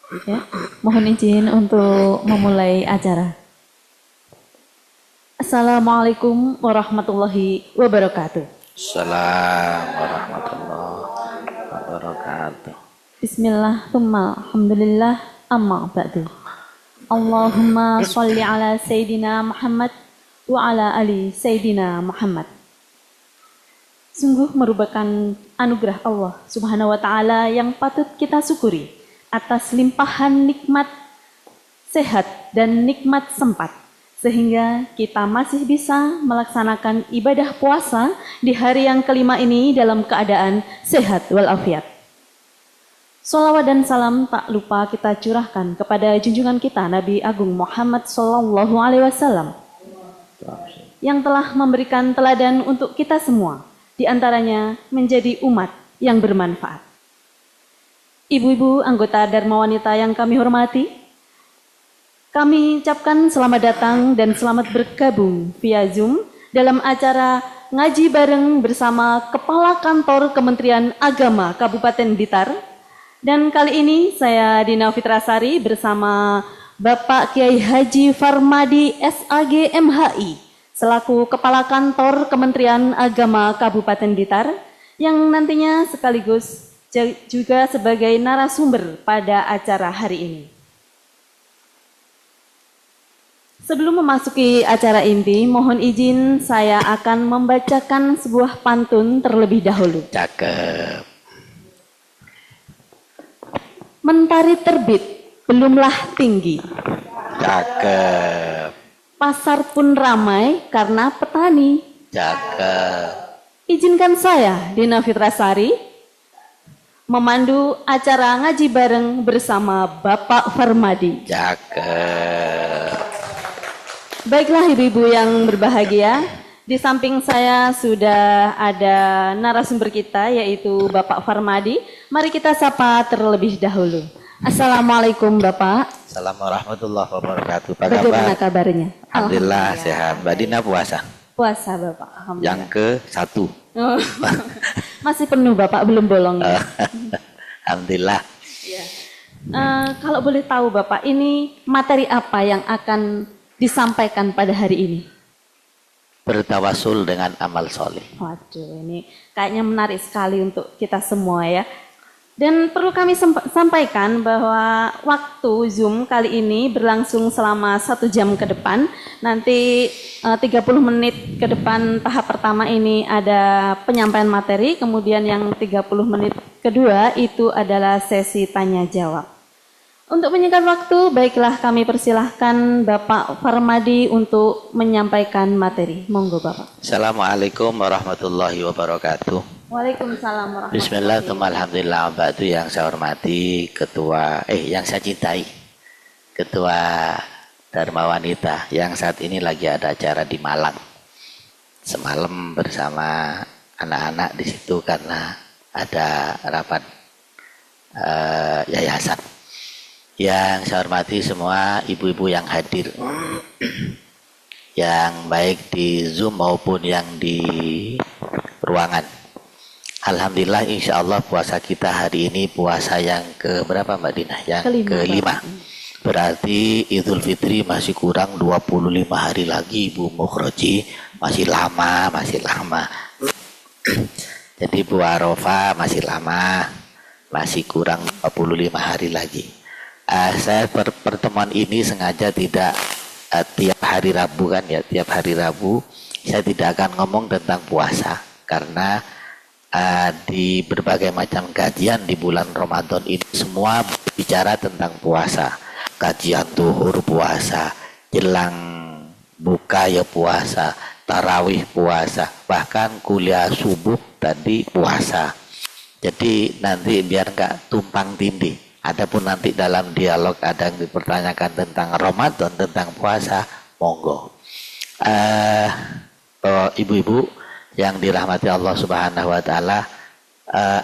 Ya, mohon izin untuk memulai acara. Assalamualaikum warahmatullahi wabarakatuh. Assalamualaikum warahmatullahi wabarakatuh. Bismillah, thumma alhamdulillah, amma ba'du. Allahumma salli ala Sayyidina Muhammad wa ala ali Sayyidina Muhammad. Sungguh merupakan anugerah Allah Subhanahu wa Ta'ala yang patut kita syukuri atas limpahan nikmat sehat dan nikmat sempat, sehingga kita masih bisa melaksanakan ibadah puasa di hari yang kelima ini dalam keadaan sehat walafiat. Salawat dan salam tak lupa kita curahkan kepada junjungan kita Nabi Agung Muhammad Sallallahu Alaihi Wasallam yang telah memberikan teladan untuk kita semua, di antaranya menjadi umat yang bermanfaat. Ibu-ibu anggota Dharma Wanita yang kami hormati, kami ucapkan selamat datang dan selamat bergabung via Zoom dalam acara ngaji bareng bersama Kepala Kantor Kementerian Agama Kabupaten Blitar. Dan kali ini saya Dina Fitrasari bersama Bapak Kiai Haji Farmadi SAG MHI selaku Kepala Kantor Kementerian Agama Kabupaten Blitar yang nantinya sekaligus juga sebagai narasumber pada acara hari ini. Sebelum memasuki acara inti, mohon izin saya akan membacakan sebuah pantun terlebih dahulu. Cakep. Mentari terbit, belumlah tinggi. Cakep. Pasar pun ramai karena petani. Cakep. Izinkan saya, Dina Fitrasari, memandu acara ngaji bareng bersama Bapak Farmadi. Cakep. Baiklah ibu-ibu yang berbahagia, di samping saya sudah ada narasumber kita yaitu Bapak Farmadi. Mari kita sapa terlebih dahulu. Assalamualaikum Bapak. Assalamualaikum warahmatullahi wabarakatuh. Apa Bagaimana kabar? kabarnya? Alhamdulillah sehat. Mbak Dina puasa. Puasa Bapak. Alhamdulillah. Yang ke-1. Oh, masih penuh Bapak, belum bolong. Ya? Alhamdulillah. Ya. Kalau boleh tahu Bapak, ini materi apa yang akan disampaikan pada hari ini? Bertawasul dengan amal soleh. Waduh, ini kayaknya menarik sekali untuk kita semua ya. Dan perlu kami sampaikan bahwa waktu Zoom kali ini berlangsung selama 1 jam ke depan. Nanti 30 menit ke depan tahap pertama ini ada penyampaian materi, kemudian yang 30 menit kedua itu adalah sesi tanya jawab. Untuk menyingkat waktu, baiklah kami persilahkan Bapak Farmadi untuk menyampaikan materi. Monggo Bapak. Assalamualaikum warahmatullahi wabarakatuh. Waalaikumsalam warahmatullahi Bismillahirrahmanirrahim. Alhamdulillah wabarakatuh. Yang saya hormati yang saya cintai Ketua Dharma Wanita yang saat ini lagi ada acara di Malang. Semalam bersama anak-anak di situ karena ada rapat yayasan. Yang saya hormati semua ibu-ibu yang hadir, yang baik di Zoom maupun yang di ruangan. Alhamdulillah, insya Allah puasa kita hari ini puasa yang ke berapa Mbak Dina? Yang kelima. Berarti Idul Fitri masih kurang 25 hari lagi Ibu Mukhroji. Masih lama. Jadi Bu Arafah masih lama, masih kurang 25 hari lagi. Saya pertemuan ini sengaja tidak tiap hari Rabu kan ya, tiap hari Rabu saya tidak akan ngomong tentang puasa karena di berbagai macam kajian di bulan Ramadan ini semua bicara tentang puasa. Kajian zuhur puasa, jelang buka ya puasa, tarawih puasa, bahkan kuliah subuh tadi puasa. Jadi nanti biar nggak tumpang tindih. Adapun nanti dalam dialog ada yang dipertanyakan tentang Ramadan, tentang puasa, monggo. Ibu-ibu yang dirahmati Allah Subhanahu wa Ta'ala,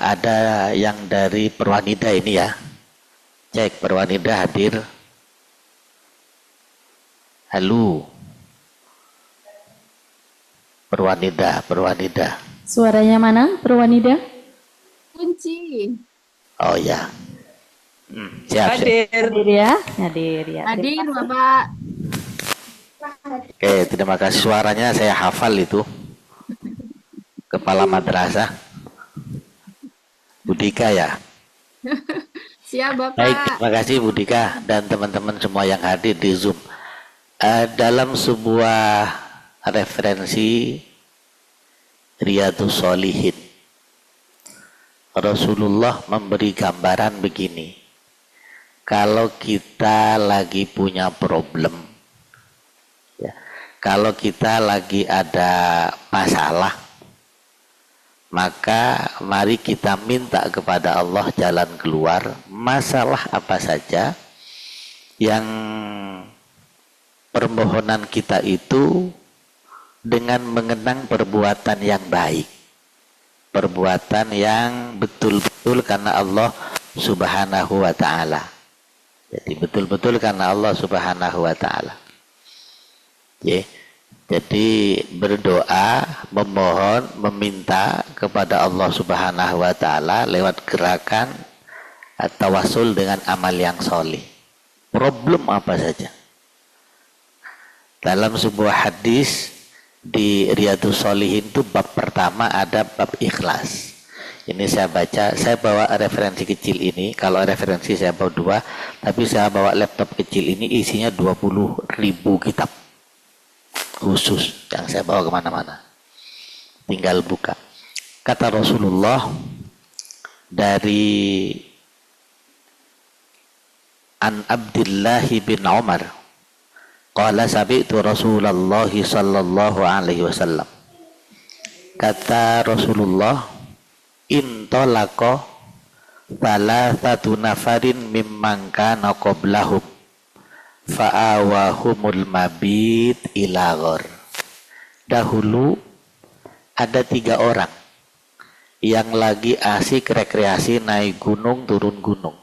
ada yang dari Perwanida ini ya. Cek Perwanida hadir. Halo. Perwanida. Suaranya mana, Perwanida? Kunci. Oh ya. Siap, siap. Hadir. Hadir ya, hadir ya. Hadir, Bapak. Oke, terima kasih, suaranya saya hafal itu. Kepala madrasah. Budika ya. Siap, Bapak. Baik, terima kasih Budika dan teman-teman semua yang hadir di Zoom. Dalam sebuah referensi Riyadhus Shalihin, Rasulullah memberi gambaran begini. Kalau kita lagi punya problem, ya, kalau kita lagi ada masalah, maka mari kita minta kepada Allah jalan keluar. Masalah apa saja yang permohonan kita itu dengan mengenang perbuatan yang baik, perbuatan yang betul-betul karena Allah Subhanahu wa ta'ala. Jadi betul-betul karena Allah Subhanahu wa ta'ala. Jadi berdoa, memohon, meminta kepada Allah Subhanahu wa ta'ala lewat gerakan tawasul dengan amal yang soleh. Problem apa saja. Dalam sebuah hadis di Riyadhus Shalihin itu bab pertama ada bab ikhlas. Ini saya baca, saya bawa referensi kecil ini. Kalau referensi saya bawa 2, tapi saya bawa laptop kecil ini isinya 20.000 kitab khusus yang saya bawa kemana-mana. Tinggal buka. Kata Rasulullah dari An Abdullah bin Umar, qala sami'tu Rasulullah sallallahu alaihi wasallam. Kata Rasulullah, intolaqa thalathatu nafarin mimman kana qablahum fa'awahumul mabit ila ghor. Dahulu ada 3 orang yang lagi asik rekreasi naik gunung turun gunung.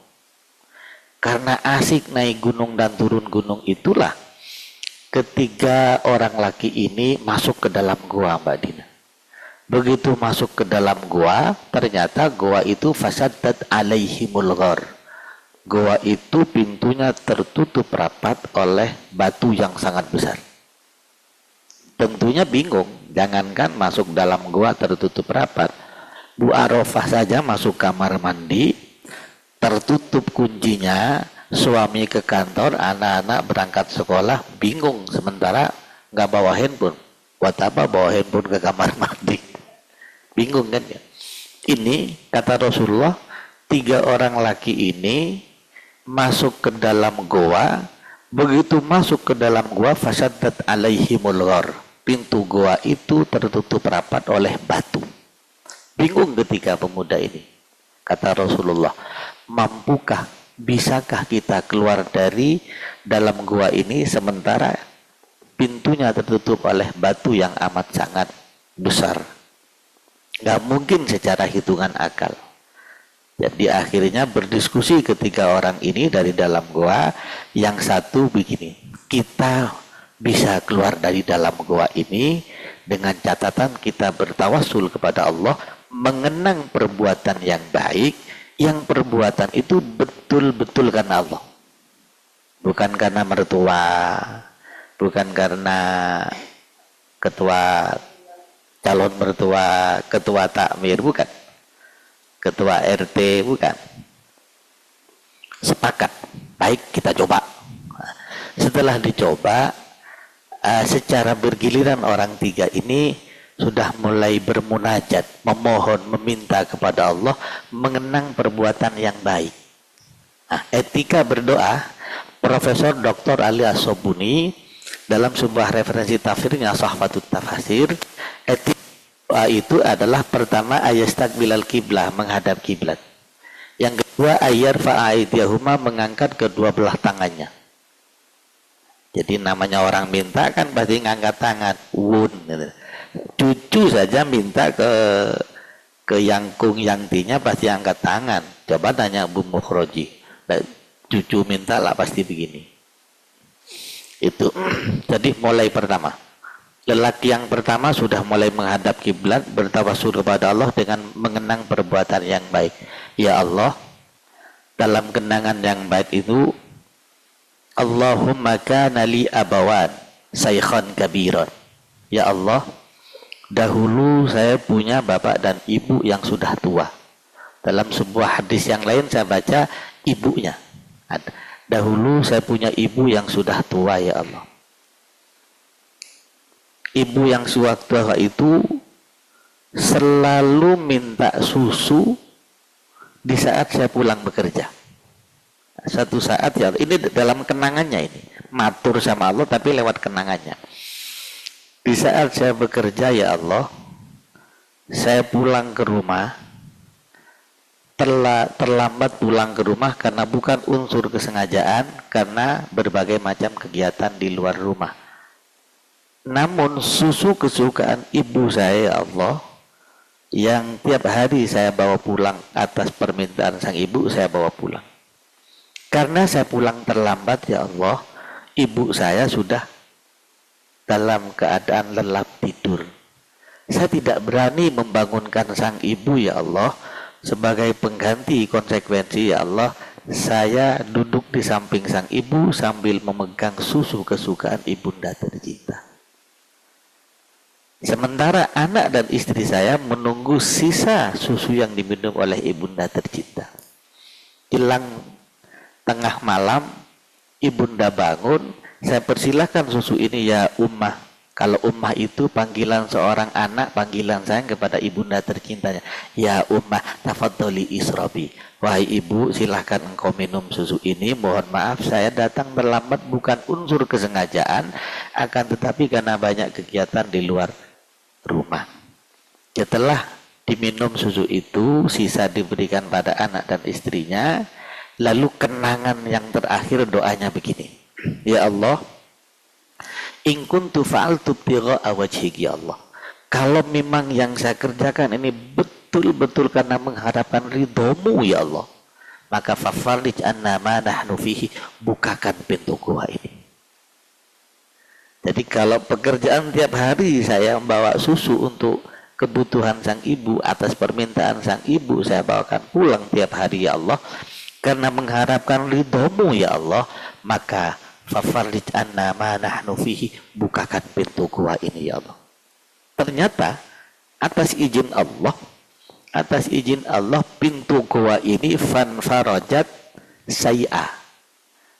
Karena asik naik gunung dan turun gunung itulah ketiga orang laki ini masuk ke dalam gua, Mbak Dina. Begitu masuk ke dalam gua, ternyata gua itu fasaddat alaihimul ghor. Gua itu pintunya tertutup rapat oleh batu yang sangat besar. Tentunya bingung, jangankan masuk dalam gua tertutup rapat. Bu Arofah saja masuk kamar mandi, tertutup kuncinya, suami ke kantor, anak-anak berangkat sekolah, bingung sementara nggak bawa handphone. Buat apa bawa handphone ke kamar mandi? Bingung kan ya? Ini kata Rasulullah, 3 orang laki ini masuk ke dalam goa. Begitu masuk ke dalam goa, fasaddat alaihimul ghor. Pintu goa itu tertutup rapat oleh batu. Bingung ketika pemuda ini. Kata Rasulullah, mampukah, bisakah kita keluar dari dalam gua ini sementara pintunya tertutup oleh batu yang amat sangat besar? Gak mungkin secara hitungan akal. Jadi akhirnya berdiskusi ketiga orang ini dari dalam gua. Yang satu begini, kita bisa keluar dari dalam gua ini dengan catatan kita bertawasul kepada Allah, mengenang perbuatan yang baik, yang perbuatan itu betul-betul karena Allah, bukan karena mertua, bukan karena ketua, calon mertua, ketua takmir, bukan, ketua RT, bukan. Sepakat, baik kita coba. Setelah dicoba, secara bergiliran orang 3 ini sudah mulai bermunajat, memohon, meminta kepada Allah, mengenang perbuatan yang baik. Nah, etika berdoa, Profesor Dr. Ali As-Sobuni dalam sebuah referensi tafsirnya Sahfatut Tafasir, etika doa itu adalah pertama ayastaqbilal kiblah, menghadap kiblat. Yang kedua ayarfa aydiyahuma, mengangkat kedua belah tangannya. Jadi namanya orang minta kan pasti ngangkat tangan, wun gitu. Cucu saja minta ke yangkung yangtinya pasti angkat tangan. Coba tanya Bu Mukhroji, cucu minta lah pasti begini. Itu jadi mulai pertama, lelaki yang pertama sudah mulai menghadap kiblat, bertawasul kepada Allah dengan mengenang perbuatan yang baik. Ya Allah, dalam kenangan yang baik itu, Allahumma kana li abawan saykhan kabiran. Ya Allah, dahulu saya punya bapak dan ibu yang sudah tua. Dalam sebuah hadis yang lain saya baca ibunya. Dahulu saya punya ibu yang sudah tua, ya Allah. Ibu yang sudah tua itu selalu minta susu di saat saya pulang bekerja. Satu saat, ya ini dalam kenangannya, ini matur sama Allah tapi lewat kenangannya. Di saat saya bekerja, ya Allah, saya pulang ke rumah, terlambat pulang ke rumah karena bukan unsur kesengajaan, karena berbagai macam kegiatan di luar rumah. Namun susu kesukaan ibu saya, ya Allah, yang tiap hari saya bawa pulang atas permintaan sang ibu, saya bawa pulang. Karena saya pulang terlambat, ya Allah, ibu saya sudah dalam keadaan lelap tidur. Saya tidak berani membangunkan sang ibu, ya Allah. Sebagai pengganti konsekuensi, ya Allah, saya duduk di samping sang ibu sambil memegang susu kesukaan ibunda tercinta. Sementara anak dan istri saya menunggu sisa susu yang diminum oleh ibunda tercinta. Hilang tengah malam, ibunda bangun, saya persilahkan susu ini, ya ummah. Kalau ummah itu panggilan seorang anak, panggilan sayang kepada ibunda tercintanya. Ya ummah, tafadholi isrobi. Wahai ibu, silahkan engkau minum susu ini. Mohon maaf, saya datang terlambat bukan unsur kesengajaan, akan tetapi karena banyak kegiatan di luar rumah. Setelah diminum susu itu, sisa diberikan pada anak dan istrinya. Lalu kenangan yang terakhir doanya begini. Ya Allah, in kuntu fa'altu ibtigha'a wajhiki, ya Allah. Kalau memang yang saya kerjakan ini betul-betul karena mengharapkan ridhomu, ya Allah, maka fafarrij anna ma nahnu fihi, bukakan pintu gua ini. Jadi kalau pekerjaan tiap hari saya membawa susu untuk kebutuhan sang ibu, atas permintaan sang ibu saya bawakan pulang tiap hari, ya Allah, karena mengharapkan ridhomu, ya Allah, maka fafarrij anna ma nahnu fihi, bukakan pintu gua ini, ya Allah. Ternyata atas izin Allah pintu gua ini fanfarajat say'a.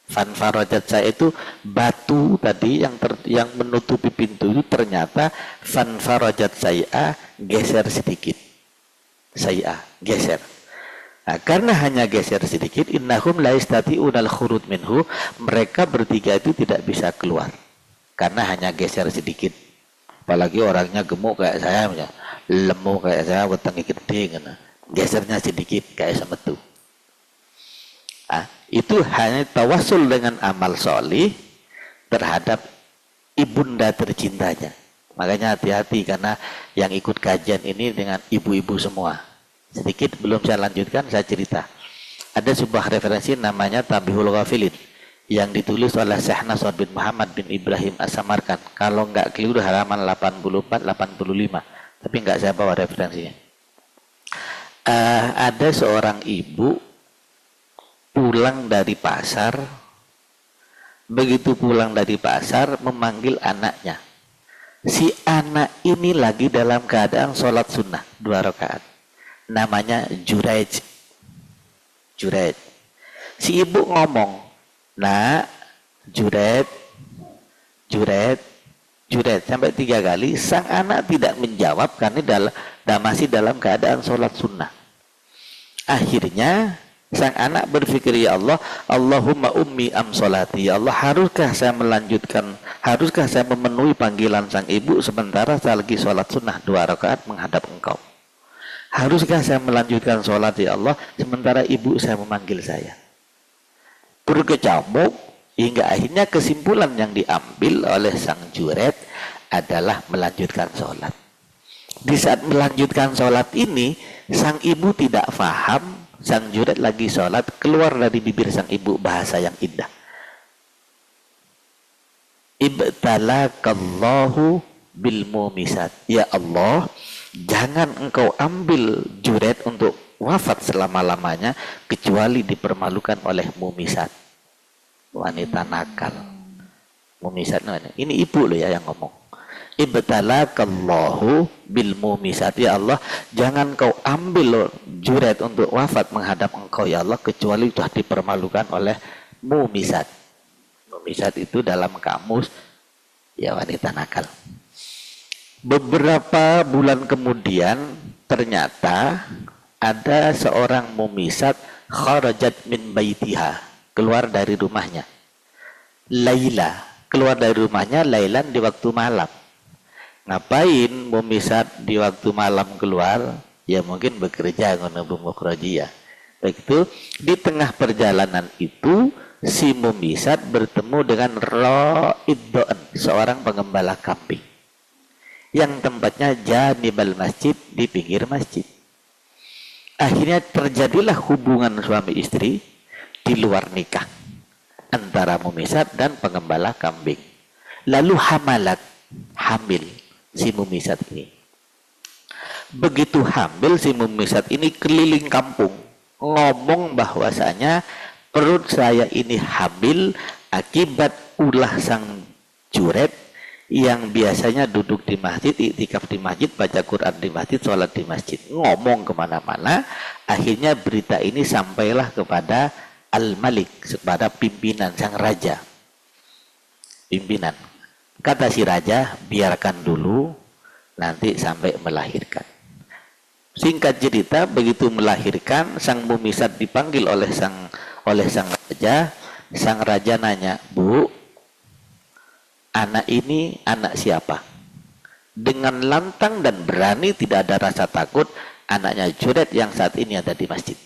Fanfarajat say'a itu batu tadi yang menutupi pintu itu, ternyata fanfarajat say'a, geser sedikit. Say'a geser. Nah, karena hanya geser sedikit, innahum la yastati'unal khurud minhu, mereka bertiga itu tidak bisa keluar karena hanya geser sedikit. Apalagi orangnya gemuk kayak saya, lemuk kayak saya, wetenge gede, gesernya sedikit kayak semetu. Nah, itu hanya tawasul dengan amal solih terhadap ibunda tercintanya. Makanya hati-hati, karena yang ikut kajian ini dengan ibu-ibu semua. Sedikit belum saya lanjutkan, saya cerita. Ada sebuah referensi namanya Tabihul Ghafilin yang ditulis oleh Syekh Nasr bin Muhammad bin Ibrahim As-Samarkand. Kalau enggak keliru halaman 84-85, tapi enggak saya bawa referensinya. Ada seorang ibu pulang dari pasar. Begitu pulang dari pasar, memanggil anaknya. Si anak ini lagi dalam keadaan sholat sunnah 2 rakaat. Namanya Jurej. Si ibu ngomong, nak, Jurej, sampai 3 kali. Sang anak tidak menjawab karena masih dalam keadaan sholat sunnah. Akhirnya sang anak berpikir, ya Allah, Allahumma ummi am sholati, ya Allah, haruskah saya memenuhi panggilan sang ibu sementara saya lagi sholat sunnah 2 rakaat menghadap engkau? Haruskah saya melanjutkan sholat, ya Allah, sementara ibu saya memanggil saya? Berkecamuk hingga akhirnya kesimpulan yang diambil oleh sang Juret adalah melanjutkan sholat. Di saat melanjutkan sholat ini, sang ibu tidak paham, sang Juret lagi sholat, keluar dari bibir sang ibu bahasa yang indah. Ibtalakallahu bil mumisat. Ya Allah, jangan engkau ambil Juret untuk wafat selama-lamanya kecuali dipermalukan oleh mumisat, wanita nakal. Mumisat ini ibu loh ya yang ngomong. Ibtalakallahu bil mumisat, ya Allah jangan kau ambil loh juret untuk wafat menghadap engkau ya Allah kecuali sudah dipermalukan oleh mumisat. Mumisat itu dalam kamus ya wanita nakal. Beberapa bulan kemudian ternyata ada seorang mumisat kharajat min baitiha, keluar dari rumahnya. Laila, keluar dari rumahnya lailan di waktu malam. Ngapain mumisat di waktu malam keluar? Ya mungkin bekerja ngono Bu Mukhrajiyah. Begitu di tengah perjalanan itu si mumisat bertemu dengan Ra'iddo'n, seorang pengembala kambing yang tempatnya janibal masjid, di pinggir masjid. Akhirnya terjadilah hubungan suami istri di luar nikah antara mumisat dan pengembala kambing. Lalu hamil si mumisat ini. Begitu hamil si mumisat ini keliling kampung ngomong bahwasanya perut saya ini hamil akibat ulah sang juret yang biasanya duduk di masjid, iktikaf di masjid, baca Quran di masjid, sholat di masjid. Ngomong kemana-mana, akhirnya berita ini sampailah kepada Al-Malik, kepada pimpinan sang raja. Pimpinan. Kata si raja, biarkan dulu, nanti sampai melahirkan. Singkat cerita, begitu melahirkan, sang mumisat dipanggil oleh sang raja. Sang raja nanya, Bu, anak ini anak siapa? Dengan lantang dan berani, tidak ada rasa takut, anaknya juret yang saat ini ada di masjid.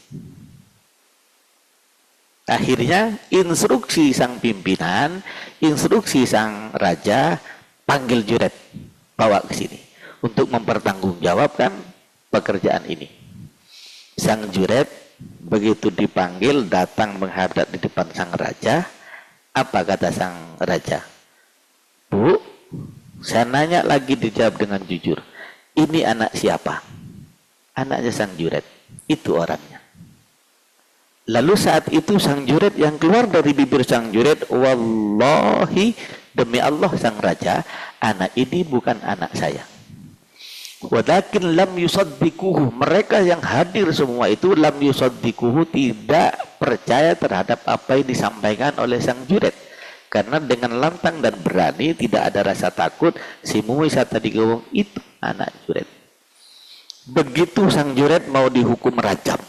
Akhirnya instruksi sang pimpinan, instruksi sang raja, panggil juret, bawa ke sini untuk mempertanggungjawabkan pekerjaan ini. Sang juret begitu dipanggil datang menghadap di depan sang raja. Apa kata sang raja? Bu, saya nanya lagi, dijawab dengan jujur. Ini anak siapa? Anaknya sang juret. Itu orangnya. Lalu saat itu sang juret, yang keluar dari bibir sang juret, wallahi, demi Allah sang raja, anak ini bukan anak saya. Walakin lam yusaddikuhu, mereka yang hadir semua itu lam yusaddikuhu, tidak percaya terhadap apa yang disampaikan oleh sang juret. Karena dengan lantang dan berani, tidak ada rasa takut, si mumisat tadi ngomong itu anak juret. Begitu sang juret mau dihukum rajam.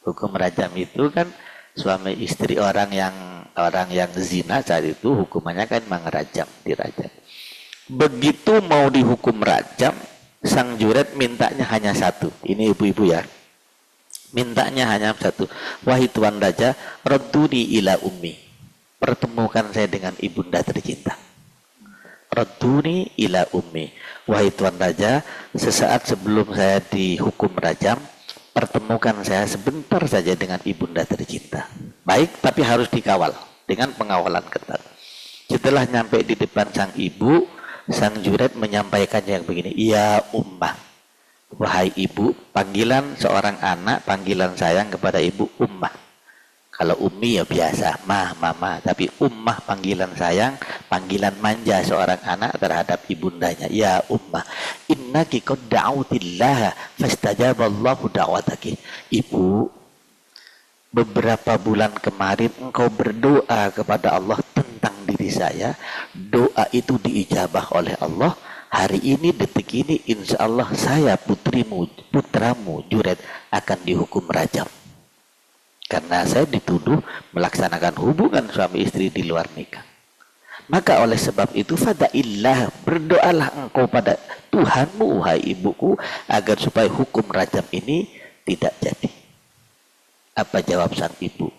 Hukum rajam itu kan suami istri orang yang zina saat itu hukumannya kan memang rajam, dirajam. Begitu mau dihukum rajam, sang juret mintanya hanya satu. Ini ibu-ibu ya. Mintanya hanya satu. Wahai tuan raja, radduni ila ummi. Pertemukan saya dengan ibunda tercinta. Radduni ila ummi. Wahai tuan raja, sesaat sebelum saya dihukum rajam, pertemukan saya sebentar saja dengan ibunda tercinta. Baik, tapi harus dikawal dengan pengawalan ketat. Setelah nyampe di depan sang ibu, sang juret menyampaikan yang begini, ya ummah, wahai ibu, panggilan seorang anak, panggilan sayang kepada ibu ummah. Kalau ummi ya biasa, mama, tapi ummah panggilan sayang, panggilan manja seorang anak terhadap ibundanya. Ya ummah, innaki qad da'awtillaha fastajaballahu da'wataki. Ibu, beberapa bulan kemarin engkau berdoa kepada Allah tentang diri saya. Doa itu diijabah oleh Allah. Hari ini, detik ini, insya Allah saya putramu juret akan dihukum rajam. Karena saya dituduh melaksanakan hubungan suami istri di luar nikah. Maka oleh sebab itu, fada'illah, berdoalah engkau pada Tuhanmu, wahai ibuku, agar supaya hukum rajam ini tidak jadi. Apa jawab sang ibu?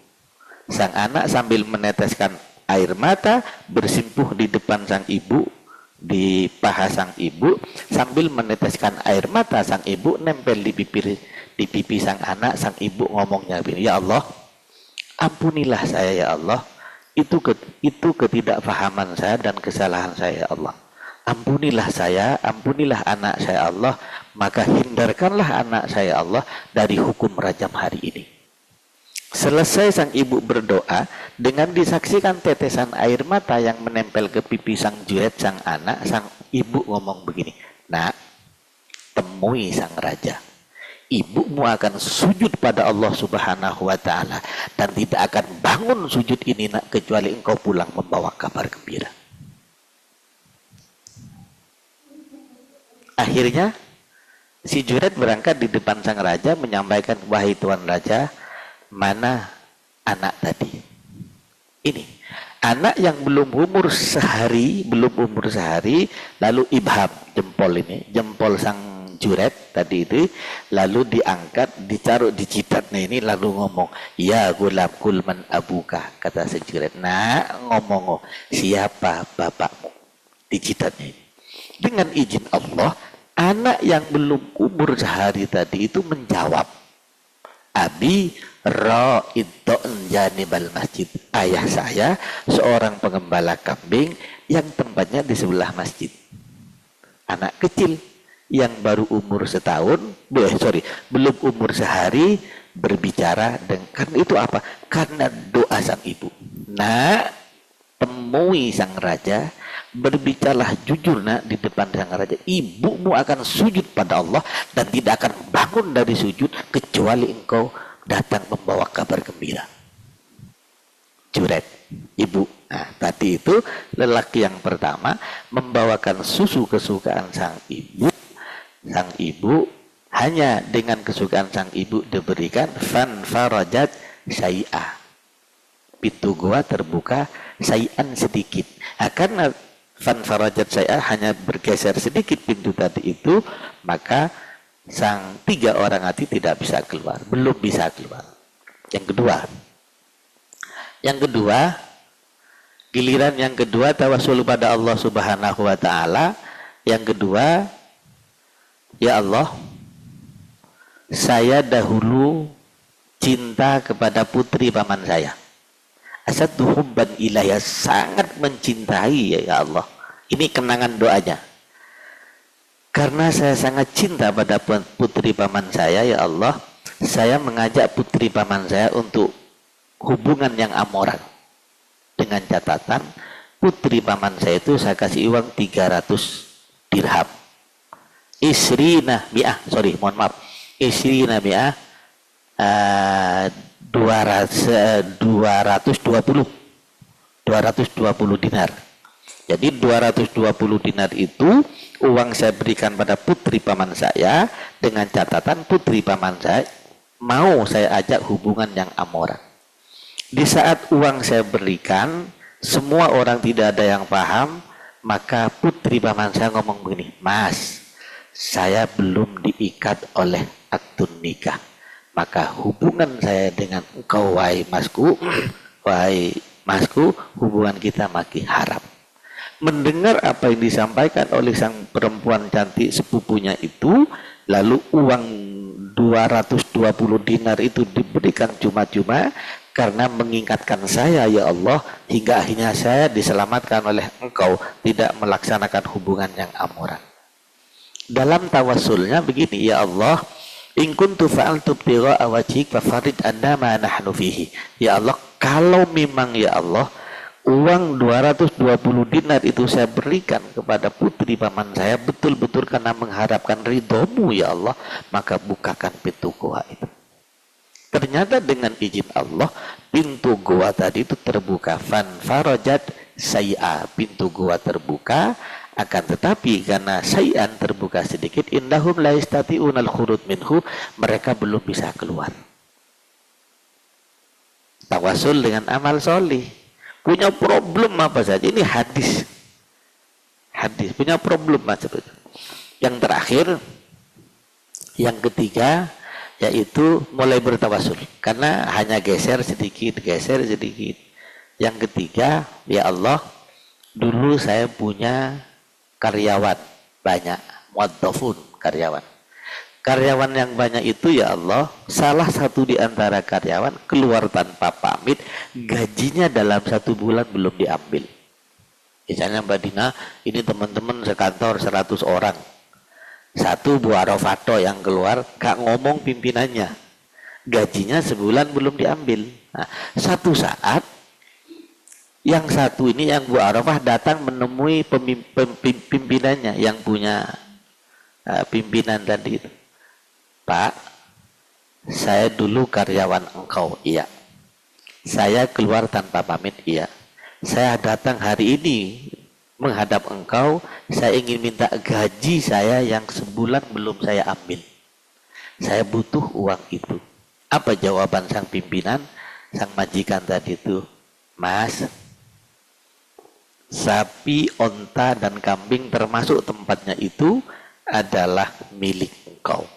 Sang anak sambil meneteskan air mata, bersimpuh di depan sang ibu, di paha sang ibu, sambil meneteskan air mata sang ibu, nempel di pipi sang anak. Sang ibu ngomongnya begini, ya Allah, ampunilah saya ya Allah, itu ketidakfahaman saya dan kesalahan saya ya Allah. Ampunilah saya, ampunilah anak saya Allah, maka hindarkanlah anak saya Allah dari hukum rajam hari ini. Selesai sang ibu berdoa, dengan disaksikan tetesan air mata yang menempel ke pipi sang Juret, sang anak, sang ibu ngomong begini, nak, temui sang raja. Ibumu akan sujud pada Allah Subhanahu wa Ta'ala dan tidak akan bangun sujud ini, nak, kecuali engkau pulang membawa kabar gembira. Akhirnya si Juret berangkat di depan sang raja menyampaikan, wahai tuan raja, mana anak tadi? Ini anak yang belum umur sehari, lalu ibham, jempol ini, jempol sang Juret tadi itu, lalu diangkat, ditaruh di jidatnya ini, lalu ngomong, ya gulam kulman abuka, kata si Juret. Nah, ngomong, siapa bapakmu? Di jidatnya ini. Dengan izin Allah, anak yang belum umur sehari tadi itu menjawab, abi ra'idun janibal masjid. Ayah saya seorang pengembala kambing yang tempatnya di sebelah masjid. Anak kecil yang baru umur setahun, belum umur sehari berbicara, dan karena itu apa? Karena doa sang ibu. Nah, temui sang raja, berbicaralah jujur, nak, di depan sang raja. Ibumu akan sujud pada Allah dan tidak akan bangun dari sujud kecuali engkau datang membawa kabar gembira. Juret, ibu. Nah, tadi itu lelaki yang pertama membawakan susu kesukaan sang ibu. Sang ibu, hanya dengan kesukaan sang ibu diberikan fan farajat syai'ah. Pintu gua terbuka syai'an sedikit. Nah, karena fan farajat syai'ah hanya bergeser sedikit pintu tadi itu, maka sang 3 orang hati tidak bisa keluar, belum bisa keluar. Yang kedua, giliran yang kedua tawasul pada Allah Subhanahu wa Ta'ala. Yang kedua, ya Allah, saya dahulu cinta kepada putri paman saya. Asaddu hubban ilayya, sangat mencintai ya Allah. Ini kenangan doanya. Karena saya sangat cinta pada putri paman saya, ya Allah, saya mengajak putri paman saya untuk hubungan yang amoran. Dengan catatan, putri paman saya itu saya kasih uang 300 dirham. Isrina mi'ah, Isrina mi'ah, 220 dinar. Jadi 220 dinar itu uang saya berikan pada putri paman saya, dengan catatan putri paman saya mau saya ajak hubungan yang amoran. Di saat uang saya berikan, semua orang tidak ada yang paham, maka putri paman saya ngomong begini, Mas, saya belum diikat oleh akdun nikah, maka hubungan saya dengan engkau, wahai masku, hubungan kita makin haram. Mendengar apa yang disampaikan oleh sang perempuan cantik sepupunya itu, lalu uang 220 dinar itu diberikan cuma-cuma karena mengingatkan saya, ya Allah, hingga akhirnya saya diselamatkan oleh engkau tidak melaksanakan hubungan yang amoran. Dalam tawasulnya begini, ya Allah, in kuntu fa'altu ibtigha'a wajhik fafarid anna ma nahnu fihi. Ya Allah, kalau memang ya Allah uang 220 dinar itu saya berikan kepada putri paman saya betul-betul karena mengharapkan ridhomu ya Allah, maka bukakan pintu goa itu. Ternyata dengan izin Allah pintu goa tadi itu terbuka, fan farajat syai'a, pintu goa terbuka. Akan tetapi karena syai'an terbuka sedikit, indahum la yastati'unal khurud minhu, mereka belum bisa keluar. Tawasul dengan amal solih. Punya problem apa saja, ini hadis punya problem macam itu. Yang terakhir, yang ketiga, yaitu mulai bertawasul karena hanya geser sedikit. Yang ketiga, ya Allah, dulu saya punya karyawan banyak, muadzafun, karyawan yang banyak itu ya Allah, salah satu di antara karyawan keluar tanpa pamit, gajinya dalam 1 bulan belum diambil. Misalnya Mbak Dina, ini teman-teman sekantor 100 orang, Satu Bu Arofato yang keluar, gak ngomong pimpinannya. Gajinya sebulan belum diambil. Nah, satu saat yang satu ini yang Bu Arafah datang menemui pimpinannya yang punya pimpinan tadi itu. Pak, saya dulu karyawan engkau, iya. Saya keluar tanpa pamit, iya. Saya datang hari ini menghadap engkau, saya ingin minta gaji saya yang sebulan belum saya ambil. Saya butuh uang itu. Apa jawaban sang pimpinan, sang majikan tadi itu? Mas, sapi, onta, dan kambing termasuk tempatnya itu adalah milik engkau.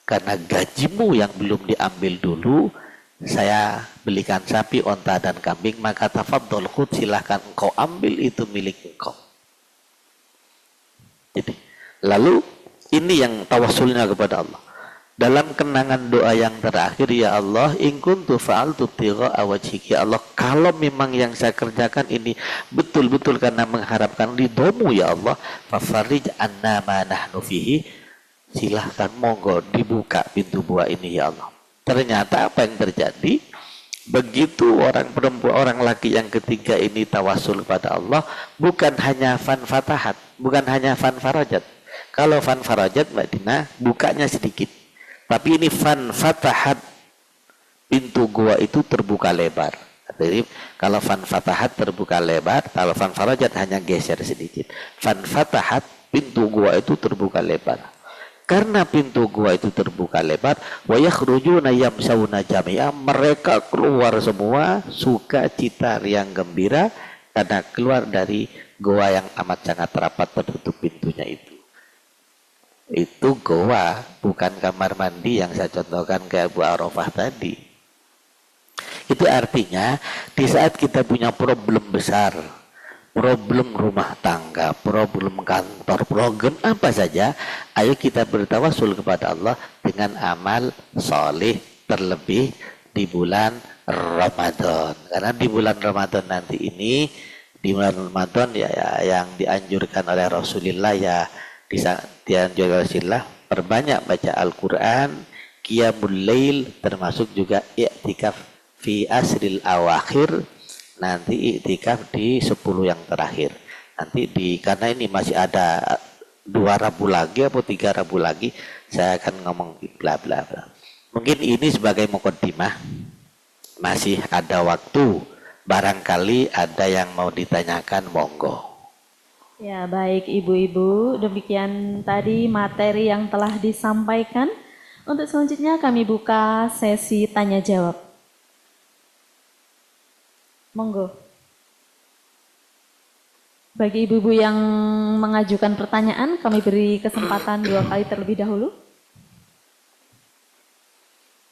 Karena gajimu yang belum diambil dulu, saya belikan sapi, onta, dan kambing, maka tafadhol khud, silahkan engkau ambil itu milik engkau. Jadi, lalu ini yang tawasulnya kepada Allah. Dalam kenangan doa yang terakhir, ya Allah, in kuntu fa'altu ibtigha'a wajhika, ya Allah, kalau memang yang saya kerjakan ini betul-betul karena mengharapkan ridhomu, ya Allah, fafarij anna ma nahnu fihi, silahkan monggo dibuka pintu buah ini, ya Allah. Ternyata apa yang terjadi? Begitu orang perempuan, orang laki yang ketiga ini tawasul kepada Allah, bukan hanya fan fatahat, bukan hanya fan farajat. Kalau fan farajat, Mbak Dina, bukanya sedikit. Tapi ini fan fatahat, pintu gua itu terbuka lebar. Jadi kalau fan fatahat terbuka lebar, kalau fan farajat hanya geser sedikit. Fan fatahat, pintu gua itu terbuka lebar. Karena pintu gua itu terbuka lebar, wa yakhrujuna yamsawna jami'a, mereka keluar semua sukacita riang gembira karena keluar dari gua yang amat sangat rapat tertutup pintunya itu. Itu goa, bukan kamar mandi yang saya contohkan kayak Bu Arafah tadi. Itu artinya di saat kita punya problem besar, problem rumah tangga, problem kantor, problem apa saja, ayo kita bertawasul kepada Allah dengan amal soleh, terlebih di bulan Ramadan. Karena di bulan Ramadan nanti ini, di bulan Ramadan ya yang dianjurkan oleh Rasulullah, ya dianjurkan Rasulullah, perbanyak baca Al-Quran, qiyamul lail, termasuk juga i'tikaf fi asril awakhir, nanti i'tikaf di 10 yang terakhir. Nanti karena ini masih ada 2 Rabu lagi atau 3 Rabu lagi, saya akan ngomong bla bla bla. Mungkin ini sebagai mukaddimah, masih ada waktu, barangkali ada yang mau ditanyakan, monggo. Ya, baik ibu-ibu, demikian tadi materi yang telah disampaikan. Untuk selanjutnya kami buka sesi tanya jawab. Monggo. Bagi ibu-ibu yang mengajukan pertanyaan, kami beri kesempatan 2 kali terlebih dahulu.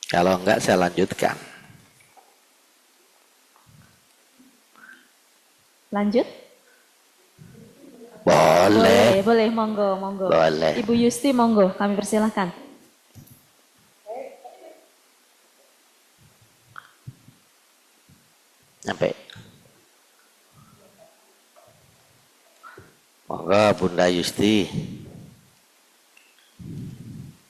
Kalau enggak, saya lanjutkan. Lanjut? Boleh. Boleh, monggo. Boleh. Ibu Yusti, monggo, kami persilahkan. Sampai. Monggo Bunda Yusti.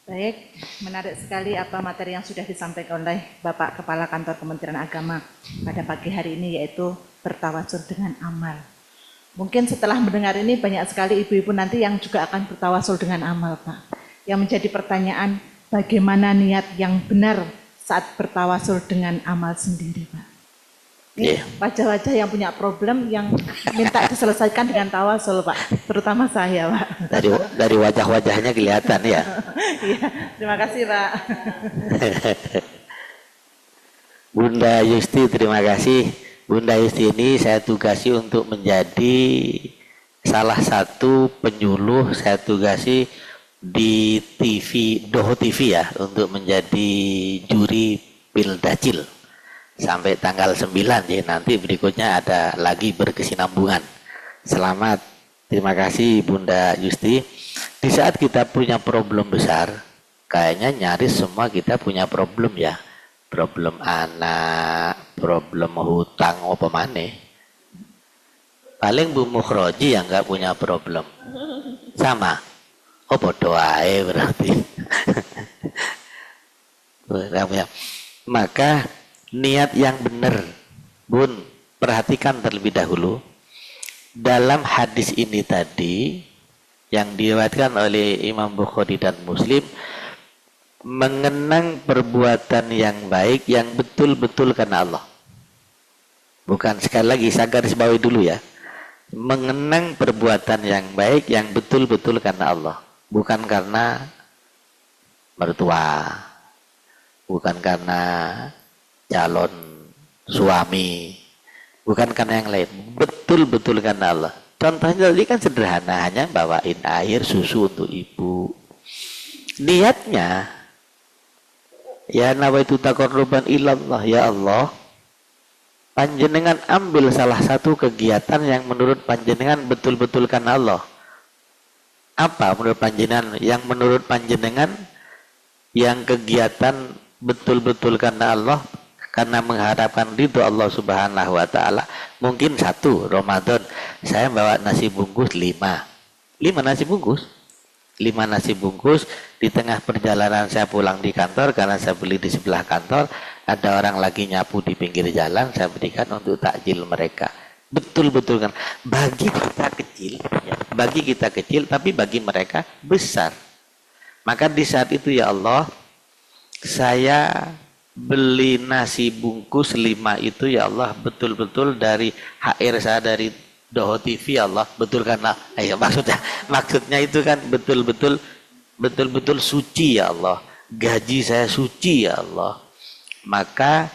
Baik, menarik sekali apa materi yang sudah disampaikan oleh Bapak Kepala Kantor Kementerian Agama pada pagi hari ini, yaitu bertawasul dengan amal. Mungkin setelah mendengar ini banyak sekali ibu-ibu nanti yang juga akan bertawasul dengan amal, Pak. Yang menjadi pertanyaan, bagaimana niat yang benar saat bertawasul dengan amal sendiri, Pak? Ini wajah-wajah yang punya problem yang minta diselesaikan dengan tawasul, Pak. Terutama saya, Pak. Dari wajah-wajahnya kelihatan ya. Iya, terima kasih, Pak. Bunda Yusti, terima kasih. Bunda Yusti ini saya tugasi untuk menjadi salah satu penyuluh, saya tugasi di TV, Doho TV ya, untuk menjadi juri Pildacil sampai tanggal 9, ya nanti berikutnya ada lagi berkesinambungan. Selamat, terima kasih Bunda Yusti. Di saat kita punya problem besar, kayaknya nyaris semua kita punya problem ya. Problem anak, problem hutang, apa maneh. Paling Bu Mukhroji yang nggak punya problem. Sama. Oh bodoh ae berarti. Maka niat yang benar, Bun, perhatikan terlebih dahulu. Dalam hadis ini tadi yang diriwayatkan oleh Imam Bukhari dan Muslim, mengenang perbuatan yang baik yang betul-betul karena Allah. Bukan, sekali lagi saya garis bawahi dulu ya. Mengenang perbuatan yang baik yang betul-betul karena Allah, bukan karena mertua, bukan karena calon suami, bukan karena yang lain, betul-betul karena Allah. Contohnya tadi kan sederhana, hanya bawain air susu untuk ibu. Niatnya, ya nawaitu taqarruban ilallah, ya Allah, panjenengan ambil salah satu kegiatan yang menurut panjenengan betul-betul karena Allah. Apa menurut panjenengan? Yang menurut panjenengan yang kegiatan betul-betul karena Allah, karena mengharapkan ridho Allah Subhanahu wa Ta'ala. Mungkin satu, Ramadan saya bawa nasi bungkus 5 nasi bungkus, 5 nasi bungkus. Di tengah perjalanan saya pulang di kantor, karena saya beli di sebelah kantor, ada orang lagi nyapu di pinggir jalan, saya berikan untuk takjil mereka. Betul-betul kan, bagi kita kecil ya, bagi kita kecil, tapi bagi mereka besar. Maka di saat itu, ya Allah, saya beli nasi bungkus 5 itu, ya Allah, betul-betul dari HR saya, dari Doho TV, ya Allah, betul karena maksudnya itu kan betul-betul suci, ya Allah, gaji saya suci, ya Allah. Maka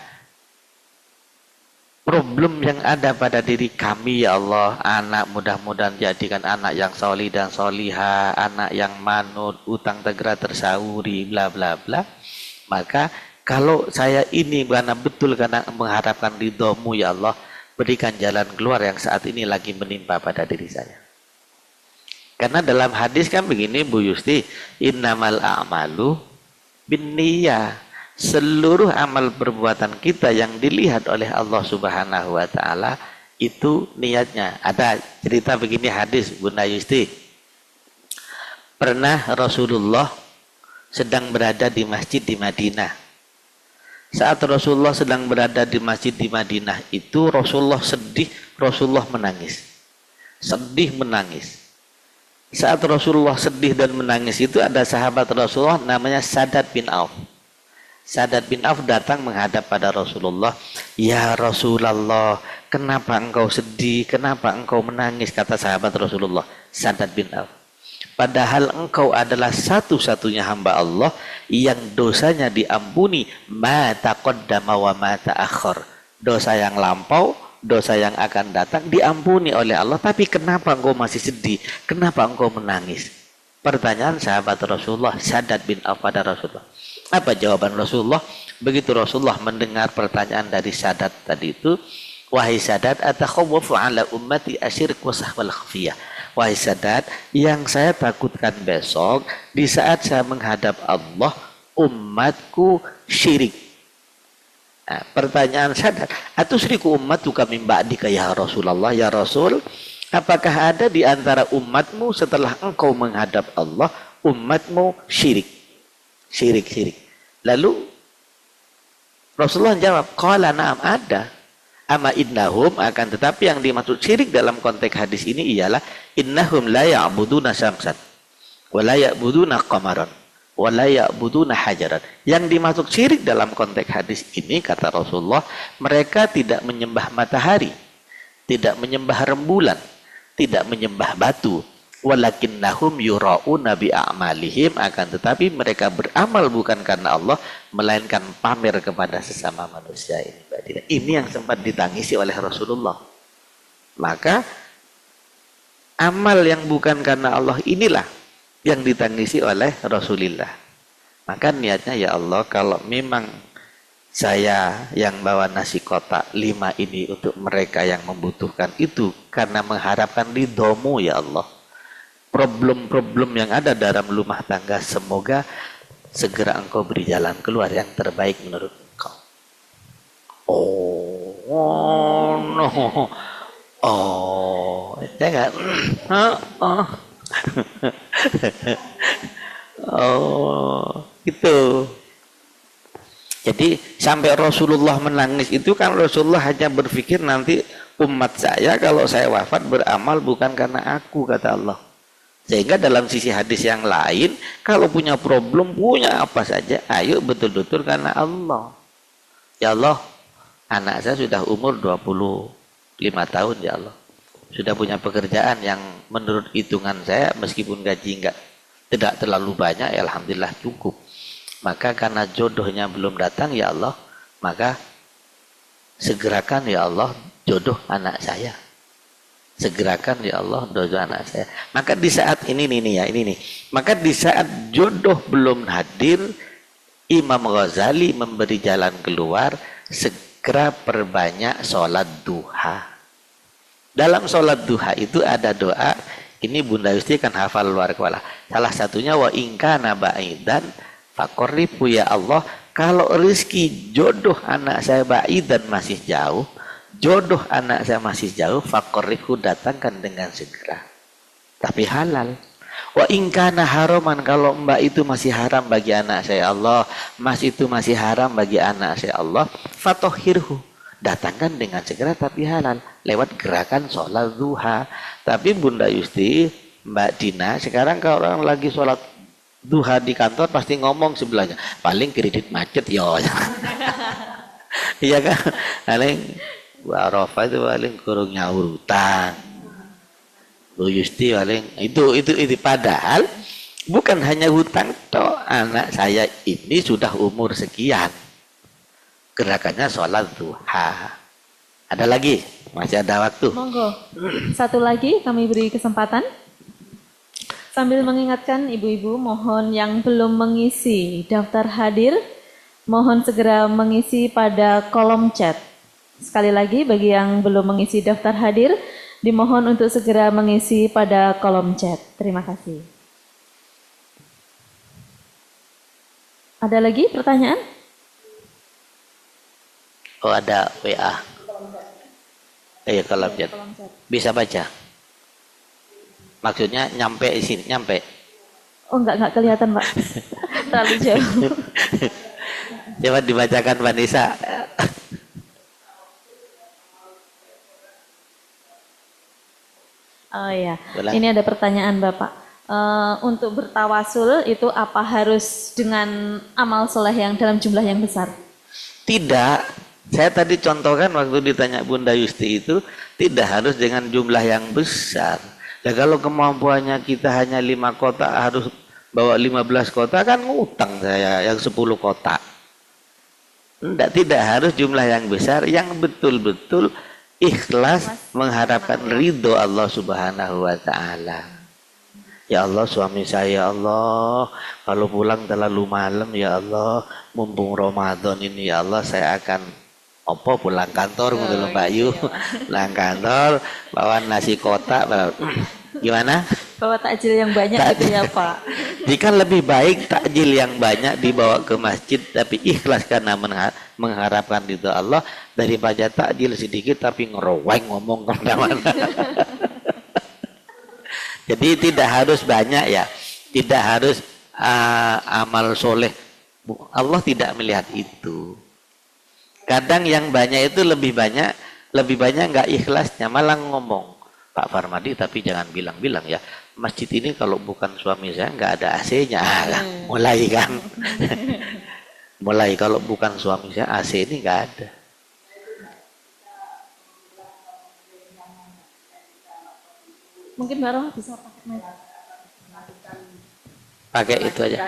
problem yang ada pada diri kami, ya Allah, anak mudah-mudahan jadikan anak yang solih dan solihah, anak yang manut, utang tegera tersauri, bla bla bla. Maka kalau saya ini karena betul karena mengharapkan ridhomu, ya Allah, berikan jalan keluar yang saat ini lagi menimpa pada diri saya. Karena dalam hadis kan begini, Bu Yusti, innamal a'malu binniyah. Seluruh amal perbuatan kita yang dilihat oleh Allah Subhanahu wa Ta'ala itu niatnya. Ada cerita begini hadis, Bunda Yusti. Pernah Rasulullah sedang berada di masjid di Madinah. Saat Rasulullah sedang berada di masjid di Madinah itu, Rasulullah sedih, Rasulullah menangis. Sedih menangis. Saat Rasulullah sedih dan menangis itu, ada sahabat Rasulullah namanya Sadad bin Auf. Sadad bin Auf datang menghadap pada Rasulullah. Ya Rasulullah, kenapa engkau sedih? Kenapa engkau menangis? Kata sahabat Rasulullah, Sadad bin Auf, padahal engkau adalah satu-satunya hamba Allah yang dosanya diampuni ma taqaddama wa ma ta'akhkhar. Dosa yang lampau, dosa yang akan datang diampuni oleh Allah. Tapi kenapa engkau masih sedih? Kenapa engkau menangis? Pertanyaan sahabat Rasulullah, Sadad bin Auf pada Rasulullah. Apa jawaban Rasulullah? Begitu Rasulullah mendengar pertanyaan dari Sadad tadi itu, wahai Sadad, atakhawwafu ala ummati asyirk wa sahwal khafiyah. Wahai Sadad, yang saya takutkan besok di saat saya menghadap Allah, umatku syirik. Nah, pertanyaan Sadad, atusriku ummatuka min ba'dika ya Rasulullah, ya Rasul, apakah ada di antara umatmu setelah engkau menghadap Allah, umatmu syirik? Syirik. Lalu Rasulullah jawab, qala na'am, ada. Ama innahum, akan tetapi yang dimaksud syirik dalam konteks hadis ini ialah innahum la ya'buduna syamsan wa la ya'buduna qamaran wa la ya'buduna hajaran. Yang dimaksud syirik dalam konteks hadis ini, kata Rasulullah, mereka tidak menyembah matahari, tidak menyembah rembulan, tidak menyembah batu. Walakinnahum yura'una bi'a'malihim, akan tetapi mereka beramal bukan karena Allah, melainkan pamer kepada sesama manusia ini. Ini yang sempat ditangisi oleh Rasulullah. Maka amal yang bukan karena Allah inilah yang ditangisi oleh Rasulullah. Maka niatnya, ya Allah, kalau memang saya yang bawa nasi kotak 5 ini untuk mereka yang membutuhkan itu karena mengharapkan ridhomu, ya Allah, problem-problem yang ada dalam rumah tangga semoga segera engkau beri jalan keluar yang terbaik menurut engkau. Oh no, jangan. Oh, itu. Jadi sampai Rasulullah menangis itu kan Rasulullah hanya berpikir nanti umat saya kalau saya wafat beramal bukan karena aku, kata Allah. Sehingga dalam sisi hadis yang lain, kalau punya problem, punya apa saja, ayo betul-betul karena Allah. Ya Allah, anak saya sudah umur 25 tahun ya Allah. Sudah punya pekerjaan yang menurut hitungan saya meskipun gaji tidak terlalu banyak, ya alhamdulillah cukup. Maka karena jodohnya belum datang ya Allah, maka segerakan ya Allah jodoh anak saya. Segerakan ya Allah jodoh anak saya. Maka di saat ini nih. Maka di saat jodoh belum hadir, Imam Ghazali memberi jalan keluar, segera perbanyak sholat duha. Dalam sholat duha itu ada doa, ini Bunda Yusti kan hafal luar kepala. Salah satunya wa ingkana ba'idan fakoribu, ya Allah, kalau rezeki jodoh anak saya ba'idan masih jauh, jodoh anak saya masih jauh, fakoribu datangkan dengan segera. Tapi halal. Wa ingkana haraman, kalau mbak itu masih haram bagi anak saya Allah, mas itu masih haram bagi anak saya Allah, fatohirhu, datangkan dengan segera tapi halal lewat gerakan sholat duha. Tapi Bunda Yusti, Mbak Dina, sekarang kalau orang lagi sholat duha di kantor pasti ngomong sebelahnya, paling kredit macet yo. Iya kan? Paling Bu Arafah itu paling kurung nyaur utang. Bu Yusti paling itu padahal bukan hanya hutang toh, anak saya ini sudah umur sekian. Gerakannya sholat duha. Ada lagi? Masih ada waktu. Monggo. Satu lagi kami beri kesempatan. Sambil mengingatkan ibu-ibu, mohon yang belum mengisi daftar hadir, mohon segera mengisi pada kolom chat. Sekali lagi, bagi yang belum mengisi daftar hadir, dimohon untuk segera mengisi pada kolom chat. Terima kasih. Ada lagi pertanyaan? Oh, ada WA. Iya, kolom chat. Bisa baca. Maksudnya nyampe di sini, nyampe. Oh, enggak kelihatan, Pak. Terlalu jauh. Coba dibacakan Vanessa. Oh iya, Boleh. ini ada pertanyaan Bapak. Untuk bertawasul itu apa harus dengan amal soleh yang dalam jumlah yang besar? Tidak. Saya tadi contohkan waktu ditanya Bunda Yusti itu, tidak harus dengan jumlah yang besar. Ya kalau kemampuannya kita hanya 5 kotak, harus bawa 15 kotak, kan ngutang saya yang 10 kotak. Tidak harus jumlah yang besar, yang betul-betul ikhlas mengharapkan ridho Allah Subhanahu wa Ta'ala. Ya Allah, suami saya, ya Allah, kalau pulang terlalu malam, ya Allah, mumpung Ramadan ini, ya Allah, saya akan pulang kantor, gitu Mbak Yu, pulang kantor, bawa nasi kotak, gimana? Bawa takjil yang banyak gitu ya Pak. Jika lebih baik takjil yang banyak dibawa ke masjid tapi ikhlas karena mengharapkan ridho Allah, daripada takjil sedikit tapi ngeroweng ngomong kemana-mana. Jadi tidak harus banyak ya, tidak harus amal soleh. Allah tidak melihat itu. Kadang yang banyak itu lebih banyak nggak ikhlasnya, malah ngomong, Pak Farmadi, tapi jangan bilang-bilang ya, masjid ini kalau bukan suami saya nggak ada AC-nya. Mulai kan. Mulai kalau bukan suami saya AC ini nggak ada. Mungkin Mbak Roh bisa pakai mic. Pakai itu aja.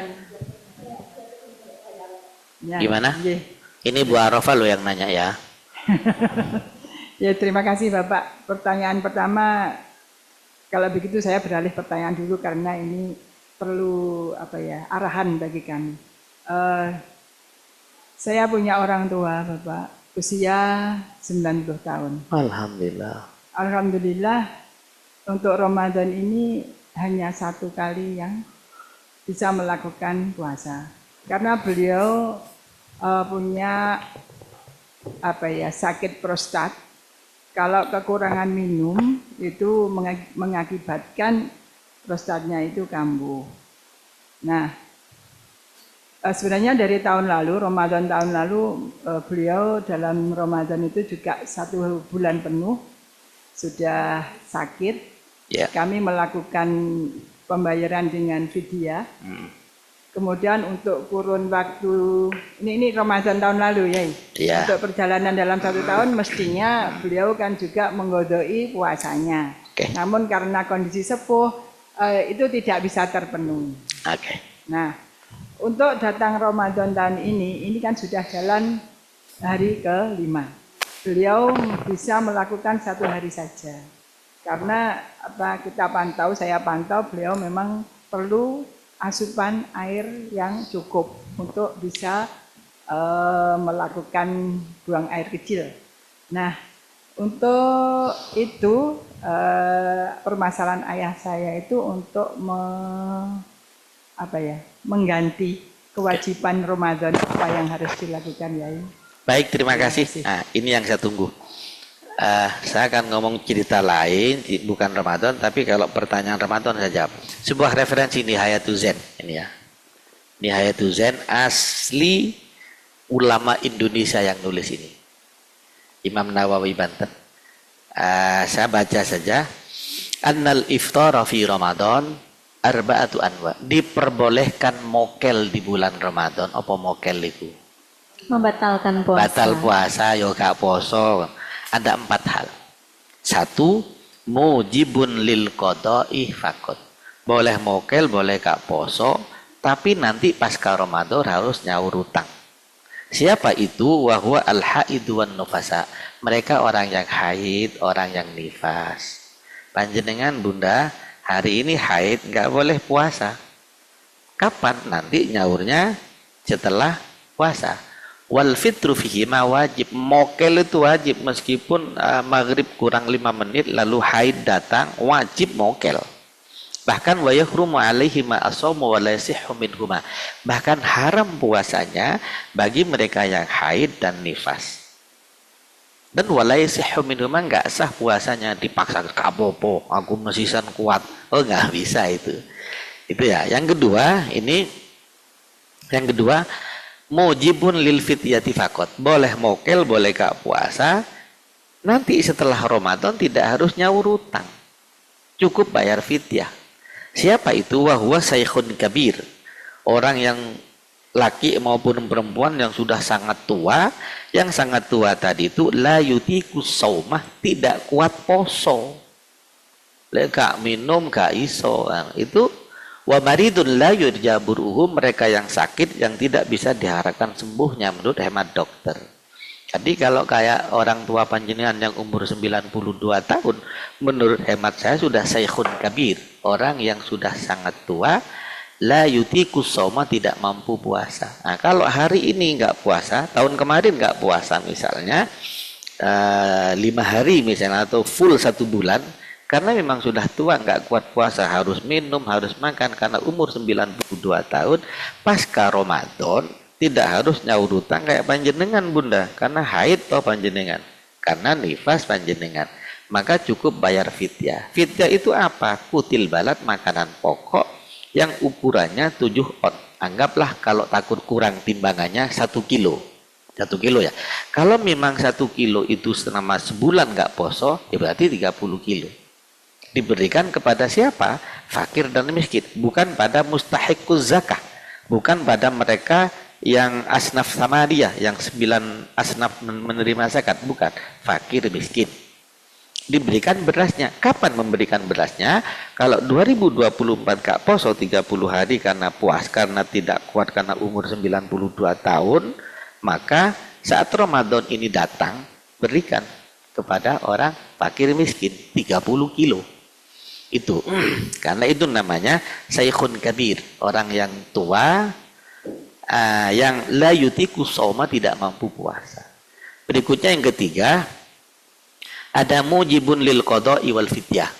Ya, Gimana? iya. Ini Bu Arafah lo yang nanya ya. Ya, terima kasih Bapak. Pertanyaan pertama, kalau begitu saya beralih pertanyaan dulu karena ini perlu arahan bagi kami. Saya punya orang tua Bapak, usia 90 tahun. Alhamdulillah. Alhamdulillah untuk Ramadan ini hanya 1 kali yang bisa melakukan puasa. Karena beliau punya sakit prostat. Kalau kekurangan minum itu mengakibatkan prostatnya itu kambuh. Nah, Sebenarnya dari tahun lalu, Ramadan tahun lalu, beliau dalam Ramadan itu juga 1 bulan penuh sudah sakit. Ya. Kami melakukan pembayaran dengan fidyah. Kemudian untuk kurun waktu, ini Ramadan tahun lalu ya. Ya. Untuk perjalanan dalam 1 tahun mestinya beliau kan juga menggodoi puasanya. Oke. Namun karena kondisi sepuh, itu tidak bisa terpenuhi. Oke. Nah, untuk datang Ramadan tahun ini kan sudah jalan hari ke-5. Beliau bisa melakukan 1 hari saja. Karena kita pantau, saya pantau beliau memang perlu asupan air yang cukup untuk bisa melakukan buang air kecil. Nah, untuk itu permasalahan ayah saya itu untuk mengganti kewajiban Ramadan apa yang harus dilakukan, Yai. Baik, terima kasih. Nah, ini yang saya tunggu. Saya akan ngomong cerita lain, bukan Ramadan, tapi kalau pertanyaan Ramadan saya jawab. Sebuah referensi Nihayatul Zen, ini ya. Nihayatul Zen asli ulama Indonesia yang nulis ini. Imam Nawawi Banten. Saya baca saja. Annal iftara fi Ramadan arba'atu anwa. Diperbolehkan mokel di bulan Ramadan. Apa mokel itu? Membatalkan puasa. Batal puasa, yo gak poso. Ada 4 hal. 1, mujibun lil qada'i faqat. Boleh mokel, boleh gak poso, tapi nanti pasca Ramadan harus nyaur utang. Siapa itu? Wa huwa al-haidu wan nufasa. Mereka orang yang haid, orang yang nifas. Panjenengan Bunda, hari ini haid, nggak boleh puasa. Kapan? Nanti nyaurnya setelah puasa. Wal fitru fihi ma wajib. Mokel itu wajib meskipun maghrib kurang 5 menit lalu haid datang, wajib mokel. Bahkan wa yahrumu alaihi ma asamu wa la yasihhu minhuma. Bahkan haram puasanya bagi mereka yang haid dan nifas. Dan wala yasihhu minhuma, enggak sah puasanya, dipaksa kapopo, aku mesisan kuat. Oh, enggak bisa itu. Itu ya. Yang kedua, mujibun lil fidyati faqat. Boleh mokel, boleh gak puasa. Nanti setelah Ramadan tidak harus nyaur utang. Cukup bayar fidyah. Siapa itu? Wa huwa syekhun kabir. Orang yang laki maupun perempuan yang sudah sangat tua. Yang sangat tua tadi itu la yutiku saumah, tidak kuat poso. Gak minum, gak iso. Itu wa maridun la yurjaburuhum, mereka yang sakit yang tidak bisa diharapkan sembuhnya menurut hemat dokter. Jadi kalau kayak orang tua panjenengan yang umur 92 tahun, menurut hemat saya sudah syekhun kabir, orang yang sudah sangat tua, la yutiku soma, tidak mampu puasa. Nah, kalau hari ini nggak puasa, tahun kemarin nggak puasa misalnya 5 hari misalnya, atau full 1 bulan, karena memang sudah tua nggak kuat puasa, harus minum, harus makan, karena umur 92 tahun, pasca Ramadan tidak harus nyaur utang kayak panjenengan Bunda, karena haid toh panjenengan, karena nifas panjenengan, maka cukup bayar fidyah. Fidyah itu apa? Kutil balad, makanan pokok yang ukurannya 7 on. Anggaplah kalau takut kurang timbangannya 1 kilo. 1 kilo ya. Kalau memang 1 kilo itu selama sebulan nggak poso, ya berarti 30 kilo. Diberikan kepada siapa? Fakir dan miskin. Bukan pada mustahiquz zakah. Bukan pada mereka yang asnaf samariyah, yang 9 asnaf menerima zakat. Bukan. Fakir, miskin. Diberikan berasnya. Kapan memberikan berasnya? Kalau 2024 gak poso 30 hari karena puas, karena tidak kuat, karena umur 92 tahun, maka saat Ramadan ini datang, berikan kepada orang fakir miskin 30 kilo. Itu. Karena itu namanya syekhun kabir, orang yang tua, yang la yutiku soma, tidak mampu puasa. Berikutnya yang ketiga, ada mujibun lil qada'i wal fidyah.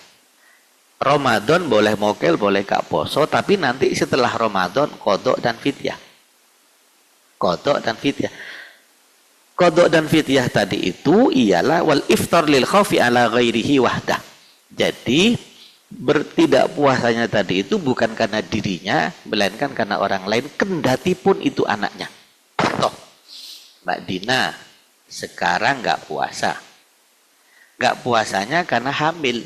Ramadan boleh mokel, boleh gak poso, tapi nanti setelah Ramadan qada dan fidyah. Qada dan fidyah. Qada dan fidyah tadi itu ialah wal iftar lil khaufi ala ghairihi wahdah. Jadi Bertidak puasanya tadi itu bukan karena dirinya, melainkan karena orang lain, kendati pun itu anaknya. Contoh, Mbak Dina sekarang nggak puasa. Nggak puasanya karena hamil.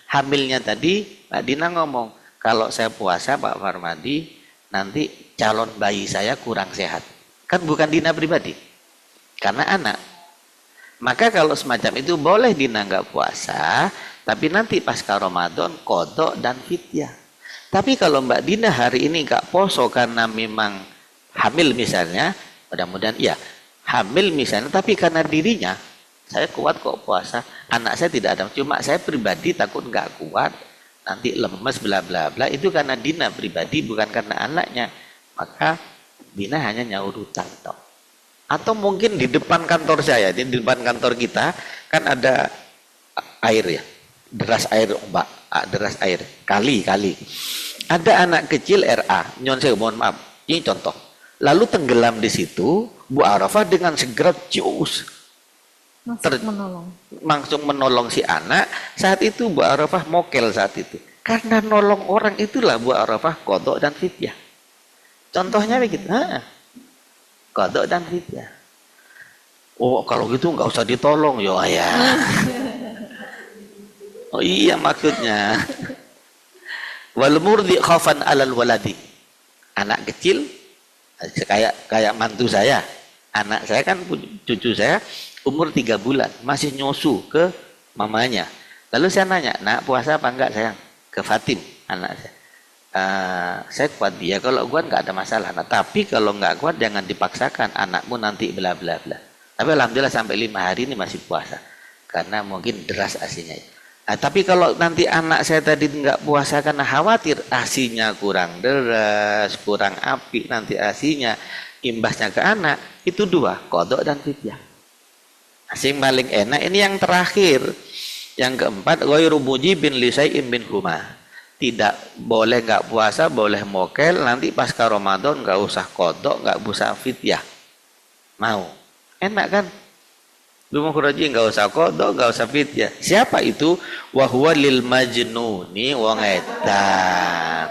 Hamilnya tadi Mbak Dina ngomong, kalau saya puasa Pak Farmadi, nanti calon bayi saya kurang sehat. Kan bukan Dina pribadi, karena anak. Maka kalau semacam itu boleh Dina nggak puasa, tapi nanti pasca Ramadan kodok dan fidyah. Tapi kalau Mbak Dina hari ini nggak poso karena memang hamil misalnya, mudah-mudahan iya, hamil misalnya, tapi karena dirinya, saya kuat kok puasa, anak saya tidak ada, cuma saya pribadi takut nggak kuat, nanti lemes bla bla bla, itu karena Dina pribadi, bukan karena anaknya. Maka Dina hanya nyaur hutang toh. Atau mungkin di depan kantor saya, di depan kantor kita kan ada air ya, deras air Mbak, deras air, kali. Ada anak kecil RA, nyon saya mohon maaf, ini contoh. Lalu tenggelam di situ, Bu Arafah dengan segera jus langsung menolong si anak. Saat itu Bu Arafah mokel saat itu. Karena nolong orang itulah Bu Arafah kodok dan fidyah. Contohnya begitu. Kodok dan fidyah. Oh kalau gitu nggak usah ditolong yo ya. Oh iya maksudnya. Wal murdi khaufan alal waladi. Anak kecil kayak mantu saya. Anak saya kan cucu saya umur 3 bulan masih nyusu ke mamanya. Lalu saya nanya, nak puasa apa enggak sayang? Ke Fatim anak saya. Saya kuat dia, kalau kuat nggak ada masalah. Nah, tapi kalau nggak kuat jangan dipaksakan, anakmu nanti bla bla bla. Tapi alhamdulillah sampai 5 hari ini masih puasa karena mungkin deras asinya. Nah, tapi kalau nanti anak saya tadi nggak puasa karena khawatir asinya kurang deras, kurang api, nanti asinya imbasnya ke anak, itu 2, kodok dan fidyah. Asing paling enak ini yang terakhir. Yang keempat, ghairu mujibin li syai'in minhuma. Tidak boleh nggak puasa, boleh mokel, nanti pasca Ramadan nggak usah kodok, nggak usah fidyah. Mau? Enak kan? Lu mau khuraji nggak usah kodok, nggak usah fidyah. Siapa itu? Wa huwa lil majnuni wa ngaitan.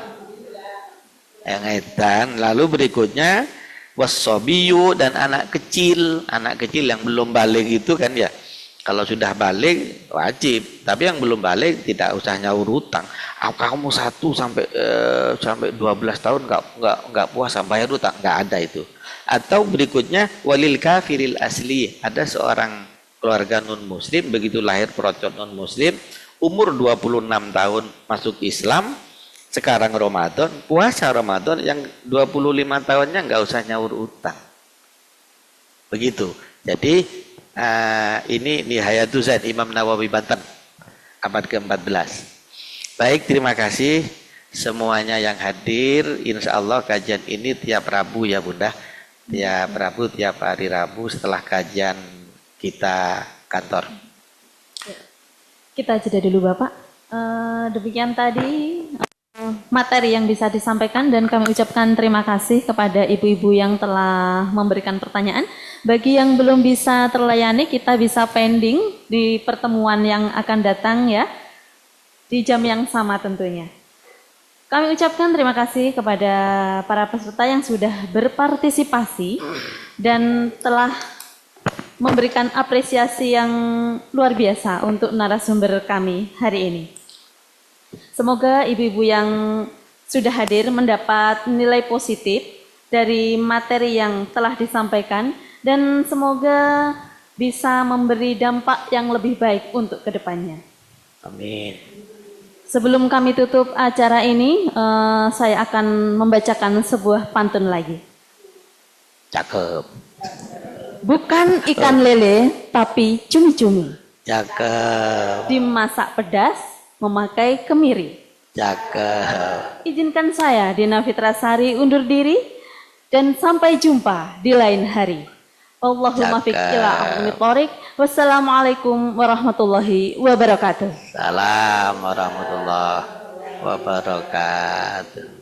Yang ngaitan. Lalu berikutnya wassobiyu dan anak kecil yang belum balik itu kan ya, kalau sudah balik wajib, tapi yang belum balik tidak usah nyaur hutang. Kamu 1 sampai 12 tahun nggak puasa bayar hutang, nggak ada itu. Atau berikutnya walil kafiril asli, ada seorang keluarga non muslim begitu lahir perocot non muslim, umur 26 tahun masuk Islam. Sekarang Ramadan, puasa Ramadan yang 25 tahunnya nggak usah nyaur utang. Begitu. Jadi ini Nihayatul Zaid Imam Nawawi Banten abad ke-14. Baik, terima kasih semuanya yang hadir. Insya Allah kajian ini tiap Rabu ya Bunda. Tiap Rabu, tiap hari Rabu setelah kajian kita kantor. Kita jeda dulu Bapak. Demikian tadi materi yang bisa disampaikan dan kami ucapkan terima kasih kepada ibu-ibu yang telah memberikan pertanyaan. Bagi yang belum bisa terlayani, kita bisa pending di pertemuan yang akan datang ya, di jam yang sama tentunya. Kami ucapkan terima kasih kepada para peserta yang sudah berpartisipasi dan telah memberikan apresiasi yang luar biasa untuk narasumber kami hari ini. Semoga ibu-ibu yang sudah hadir mendapat nilai positif dari materi yang telah disampaikan dan semoga bisa memberi dampak yang lebih baik untuk kedepannya. Amin. Sebelum kami tutup acara ini, saya akan membacakan sebuah pantun lagi. Cakep. Bukan ikan lele, tapi cumi-cumi. Cakep. Dimasak pedas, memakai kemiri. Cakep. Izinkan saya, Dina Fitrasari, undur diri dan sampai jumpa di lain hari. Allahumma fiq ila aqwamit thoriq. Wassalamualaikum warahmatullahi wabarakatuh. Salam warahmatullahi wabarakatuh.